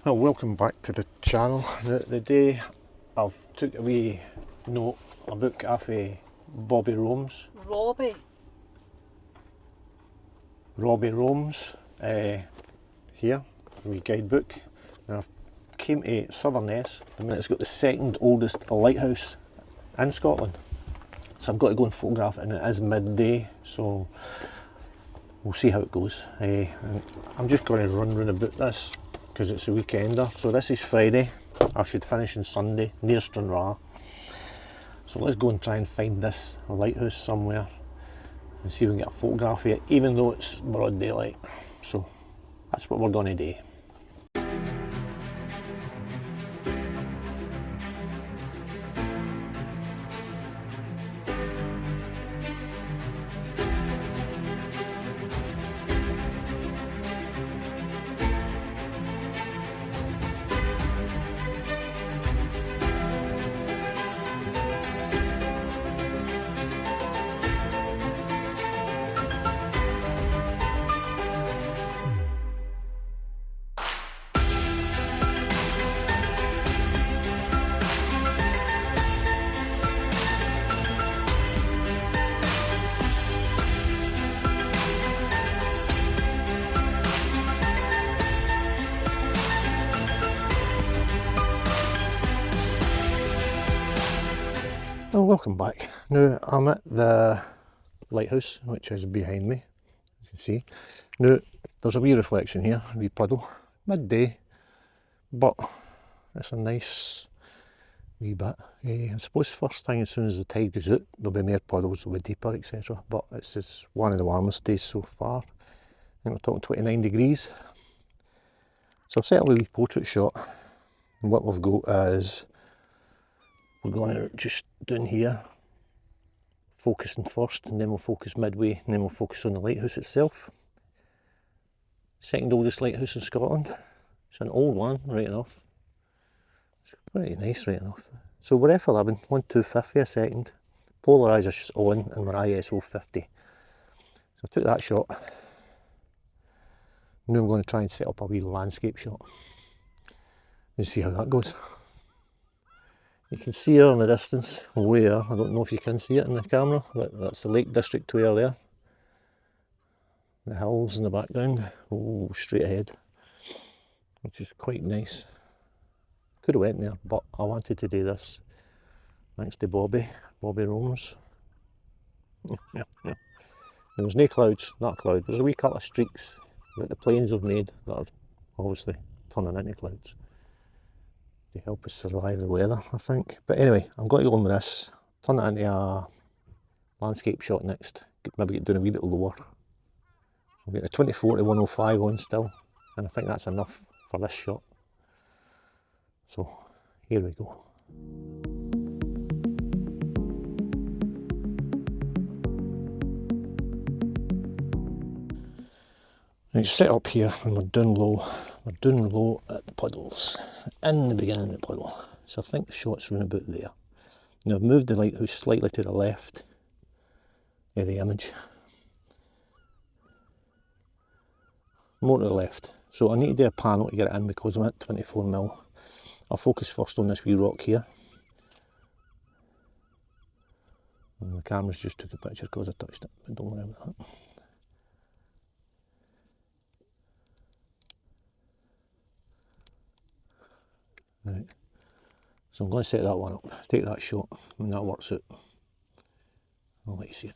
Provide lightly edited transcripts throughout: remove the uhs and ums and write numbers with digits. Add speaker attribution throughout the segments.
Speaker 1: Well, welcome back to the channel. The day I've took a wee note, a book off Robbie. Robbie Rome's here, a wee guidebook. And I've came to Southerness, and it's got the second oldest lighthouse in Scotland. So I've got to go and photograph it, and it is midday, so we'll see how it goes. And I'm just going to run about this because it's a weekender. So this is Friday. I should finish on Sunday near Stranraer. So let's go and try and find this lighthouse somewhere and see if we can get a photograph of it, even though it's broad daylight. So that's what we're going to do. Well, welcome back. Now I'm at the lighthouse, which is behind me, you can see. Now there's a wee reflection here, a wee puddle, midday, but it's a nice wee bit. I suppose first thing, as soon as the tide goes out, there'll be more puddles, there'll be deeper, etc. But it's just one of the warmest days so far. I think we're talking 29 degrees. So I've set up a wee portrait shot, and what we've got is we're going to just down here, focusing first, and then we'll focus midway, and then we'll focus on the lighthouse itself. Second oldest lighthouse in Scotland. It's an old one, right enough. It's pretty nice, right enough. So we're F11, 1/250 a second. Polarizer's on, and we're ISO 50. So I took that shot. Now I'm going to try and set up a wee landscape shot and see how that goes. You can see her in the distance, where, I don't know if you can see it in the camera, that's the Lake District tower there. The hills in the background, oh, straight ahead, which is quite nice. Could have went there, but I wanted to do this, thanks to Robbie Rome's. There was no clouds, not cloud, there's a wee couple of streaks that the planes have made that are obviously turning into clouds to help us survive the weather, I think. But anyway, I'm going to go on with this, turn it into a landscape shot next, maybe get down a wee bit lower. I've got a 24 to 105 on still, and I think that's enough for this shot. So here we go. Right, set up here, and we're down low. We're down low at the puddles, in the beginning of the puddle. So I think the shot's round about there. Now I've moved the lighthouse slightly to the left of the image. More to the left. So I need to do a panel to get it in because I'm at 24mm. I'll focus first on this wee rock here. And the camera's just took a picture because I touched it, but don't worry about that. Right, so I'm going to set that one up, take that shot, and that works out. I'll let you see it.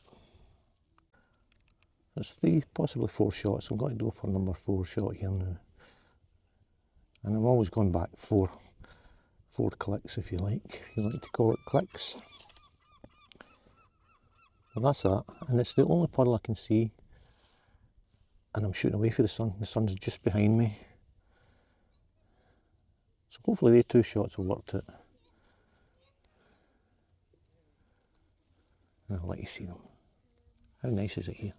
Speaker 1: There's 3, possibly 4 shots. I'm going to go for number 4 shot here now. And I'm always going back 4 clicks if you like to call it clicks. But that's that, and it's the only puddle I can see, and I'm shooting away from the sun's just behind me. So hopefully these 2 shots will work it. And I'll let you see them. How nice is it here?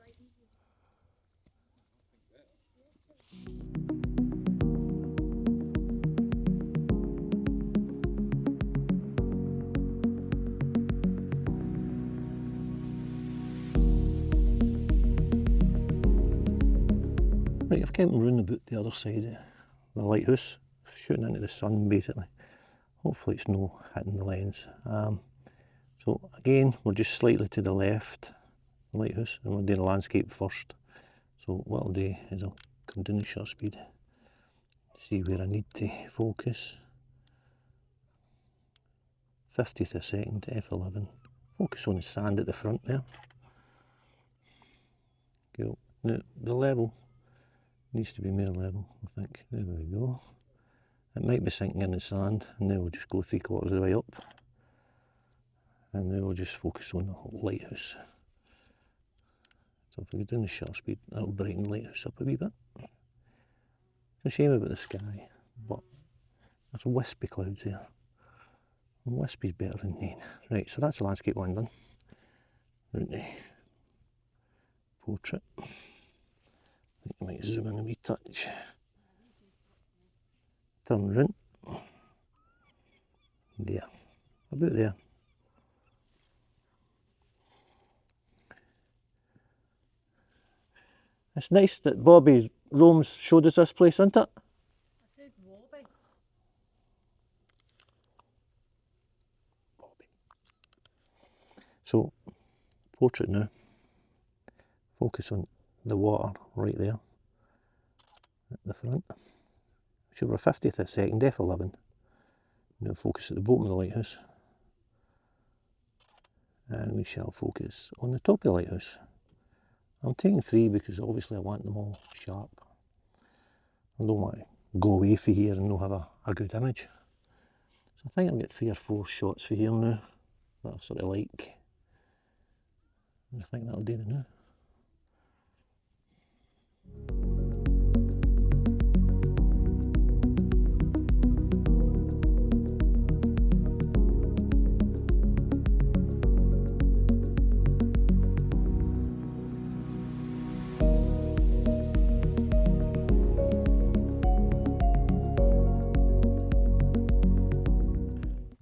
Speaker 1: Right, I've came round about the other side of the lighthouse shooting into the sun basically. Hopefully it's no hitting the lens. So again, we're just slightly to the left, the lighthouse, and we'll do the landscape first. So what I'll do is I'll come down the shutter speed, see where I need to focus. 50th a second, F11. Focus on the sand at the front there. Cool. Now the level needs to be more level, I think. There we go. It might be sinking in the sand, and then we'll just go 3/4 of the way up. And then we'll just focus on the whole lighthouse. So if we go down the shutter speed, that'll brighten the lighthouse up a wee bit. It's a shame about the sky, but there's wispy clouds there. And wispy's better than rain. Right, so that's the landscape one done. Round the portrait. I think I might zoom in a wee touch. Turn round. There. About there. It's nice that Bobby Rome's showed us this place, isn't it?
Speaker 2: I said Robbie.
Speaker 1: Bobby. So, portrait now. Focus on the water right there at the front. So we're 50th a second, F11. Now focus at the bottom of the lighthouse. And we shall focus on the top of the lighthouse. I'm taking 3 because obviously I want them all sharp. I don't want to go away from here and not have a good image. So I think I've got 3 or 4 shots for here now that I sort of like. And I think that'll do it now.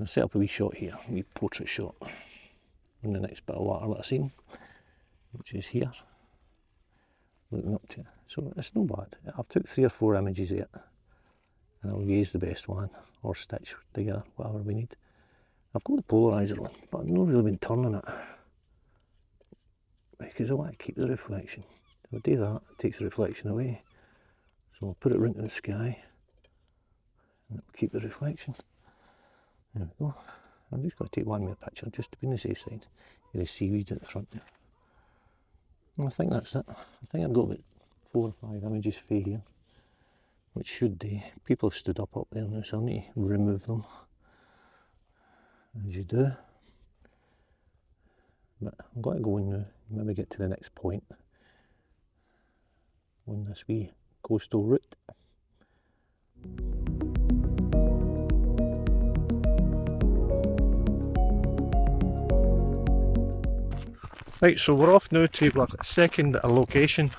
Speaker 1: I'll set up a wee shot here, a wee portrait shot on the next bit of water that I've seen, which is here, looking up to it. So it's no bad. I've took 3 or 4 images of it, and I'll use the best one, or stitch together, whatever we need. I've got the polarizer on, but I've not really been turning it, because I want to keep the reflection. If I do that, it takes the reflection away. So I'll put it right to the sky, and it'll keep the reflection. There we go. I'm just going to take one more picture just to be on the safe side. There's seaweed at the front there. And I think that's it. I think I've got about 4 or 5 images for here, which should do. People have stood up there now, so I need to remove them, as you do. But I'm going to go in now, maybe get to the next point on this wee coastal route. Right, so we're off now to our second location.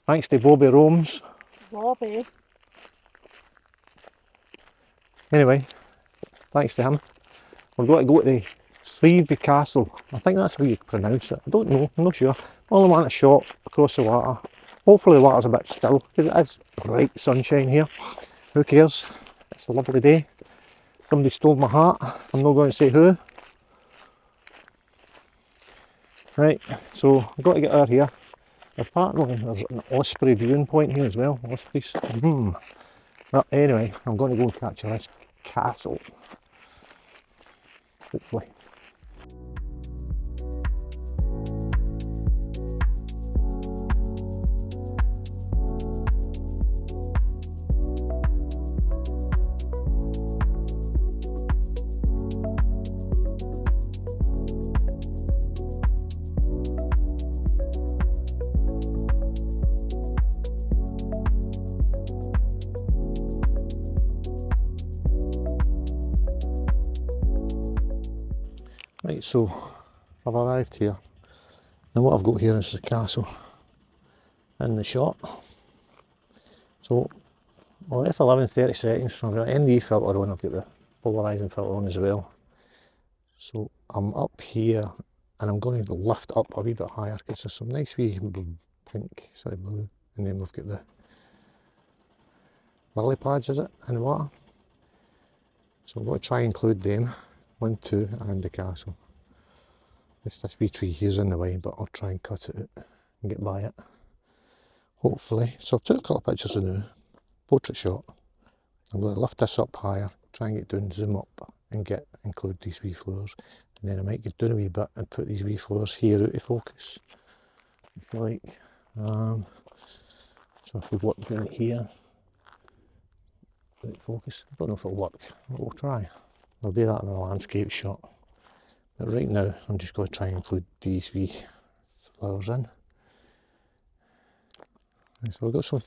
Speaker 1: Thanks to Bobby Rome's.
Speaker 2: Robbie.
Speaker 1: Anyway, thanks to him. We're going to go to the Treave Castle. I think that's how you pronounce it. I don't know, I'm not sure. All I want a shot across the water. Hopefully the water's a bit still, because it is bright sunshine here. Who cares? It's a lovely day. Somebody stole my hat. I'm not going to say who. Right, so I've got to get out here. Apparently there's an osprey viewing point here as well. Ospreys. Well, anyway, I'm going to go and catch this castle. Hopefully. Right, so I've arrived here, and what I've got here is the castle in the shot. So we're F11 30 seconds, I've got ND filter on, I've got the polarising filter on as well. So I'm up here, and I'm going to lift up a wee bit higher because there's some nice wee pink sort of blue, and then we've got the lily pads, is it, in the water. So I'm going to try and include them, 1, 2, and the castle. This wee tree here's in the way, but I'll try and cut it out and get by it, hopefully. So I've took a couple of pictures of the portrait shot. I'm going to lift this up higher, try and get down, zoom up, and include these wee flowers. And then I might get down a wee bit and put these wee flowers here out of focus, if you like. So if we work down here, out of focus. I don't know if it'll work, but we'll try. I'll do that in a landscape shot. But right now, I'm just going to try and include these wee flowers in. So we've got some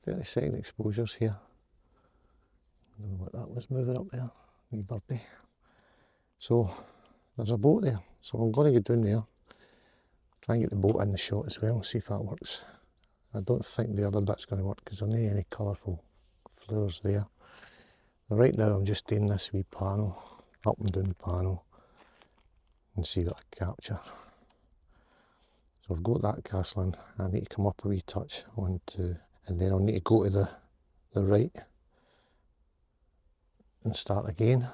Speaker 1: 30-second exposures here. I don't know what that was moving up there, wee birdie. So there's a boat there, so I'm going to go down there, try and get the boat in the shot as well, see if that works. I don't think the other bit's going to work because there aren't any colourful flowers there. But right now I'm just doing this wee panel, up and down the panel, and see what I capture. So I've got that castle in. I need to come up a wee touch, 1, 2, and then I'll need to go to the right and start again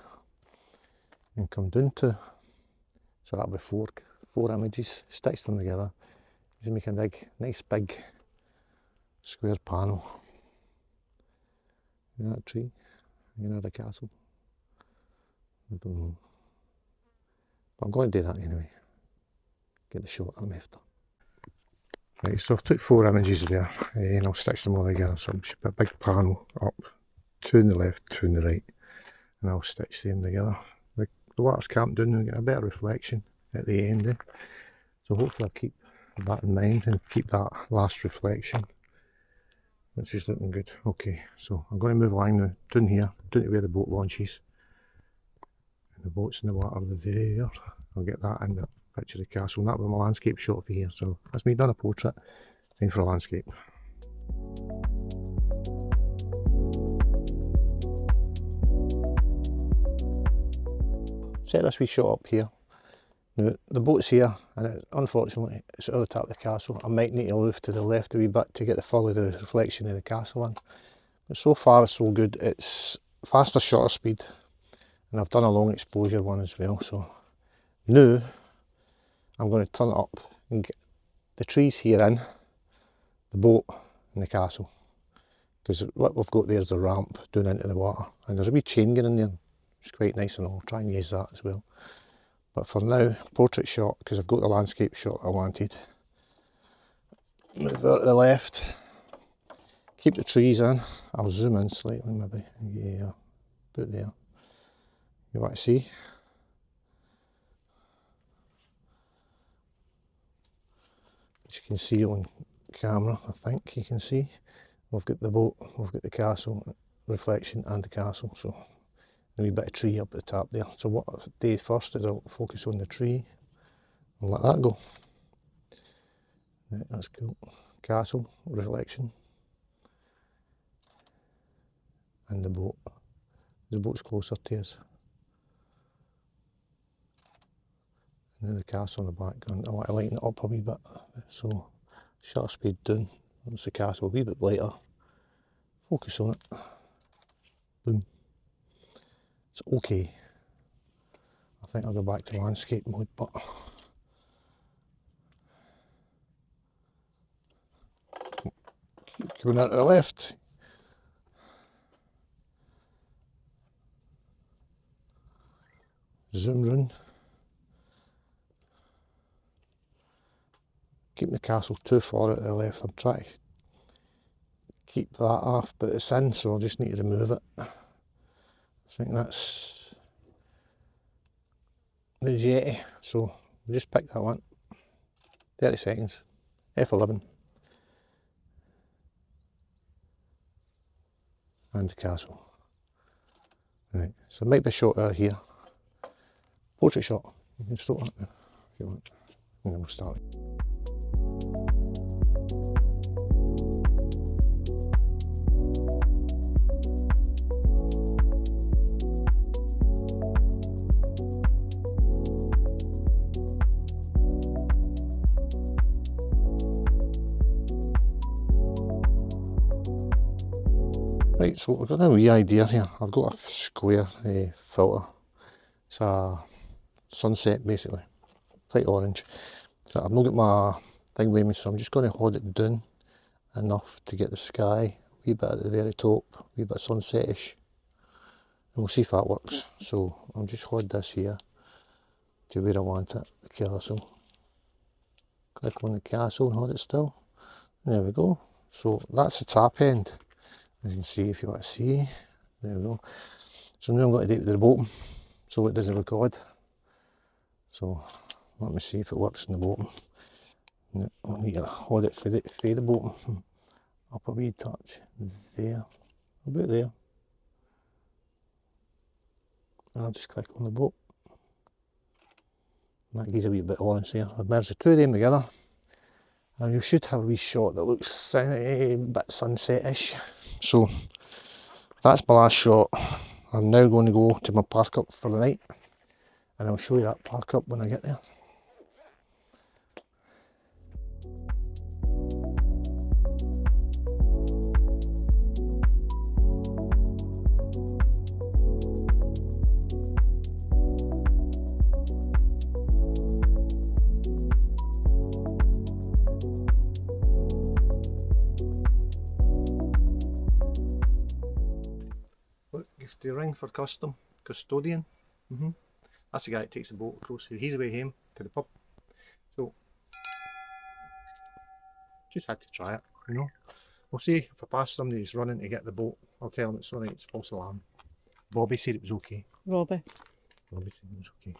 Speaker 1: and come down to, so that'll be four images, stitch them together, just make a nice big square panel. You know that tree? You know the castle? I don't know. But I'm going to do that anyway. Get the shot I'm after. Right, so I've took 4 images there and I'll stitch them all together. So I'll just put a big panel up, 2 on the left, 2 on the right, and I'll stitch them together. The water's camped down and get a better reflection at the end. So hopefully I'll keep that in mind and keep that last reflection, which is looking good. Okay, so I'm going to move along now, down here, down to where the boat launches. And the boat's in the water there. I'll get that in the picture of the castle, and that was my landscape shot for here. So that's me done a portrait, time for a landscape. Set this wee shot up here. Now the boat's here, and unfortunately it's at the top of the castle. I might need to move to the left a wee bit to get the full of the reflection of the castle in. But so far it's so good. It's faster shutter speed, and I've done a long exposure one as well. So now I'm going to turn it up and get the trees here in, the boat and the castle. Because what we've got there is the ramp down into the water, and there's a wee chain going in there. It's quite nice, and I'll try and use that as well. But for now, portrait shot, because I've got the landscape shot I wanted. Move out to the left, keep the trees in. I'll zoom in slightly maybe, yeah, put there. You want to see? As you can see on camera, I think you can see. We've got the boat, we've got the castle, reflection and the castle. So a wee bit of tree up at the top there. So what I'll do first is I'll focus on the tree and let that go. Right, that's cool. Castle, reflection, and the boat. The boat's closer to us. And then the castle in the background. I want to lighten it up a wee bit. So shutter speed down. That's the castle a wee bit lighter. Focus on it. Boom. It's okay. I think I'll go back to landscape mode, but keep going out to the left. Zoom round. Keep the castle too far out to the left. I'm trying to keep that off, but it's in, so I'll just need to remove it. I think that's the jetty, so we'll just pick that one. 30 seconds, F11. And the castle. Right, so it might be a shot out here. Portrait shot. You can stop that now if you want. And then we'll start. Right, so we've got a wee idea here. I've got a square filter. It's a sunset basically, quite orange. So I've not got my thing with me, so I'm just going to hold it down enough to get the sky, a wee bit at the very top, a wee bit sunsetish, and we'll see if that works. So I'll just hold this here to where I want it, the castle. Click on the castle and hold it still. There we go. So that's the tap end. As you can see, if you want to see, there we go. So now I'm going to do it with the bottom, so it doesn't look odd. So let me see if it works in the bottom. No, I need to hold it for the bottom. Up a wee touch there, about there. I'll just click on the boat. That gives a wee bit of orange there. I've merged the two of them together. And you should have a wee shot that looks a bit sunset-ish. So that's my last shot. I'm now going to go to my park up for the night. And I'll show you that park up when I get there. Look, if they ring for custodian, that's the guy that takes the boat across. So he's away home to the pub. So just had to try it, you know. We'll see if I pass somebody who's running to get the boat. I'll tell them it's alright, it's false alarm. Bobby said it was okay.
Speaker 2: Robbie.
Speaker 1: Robbie said it was okay.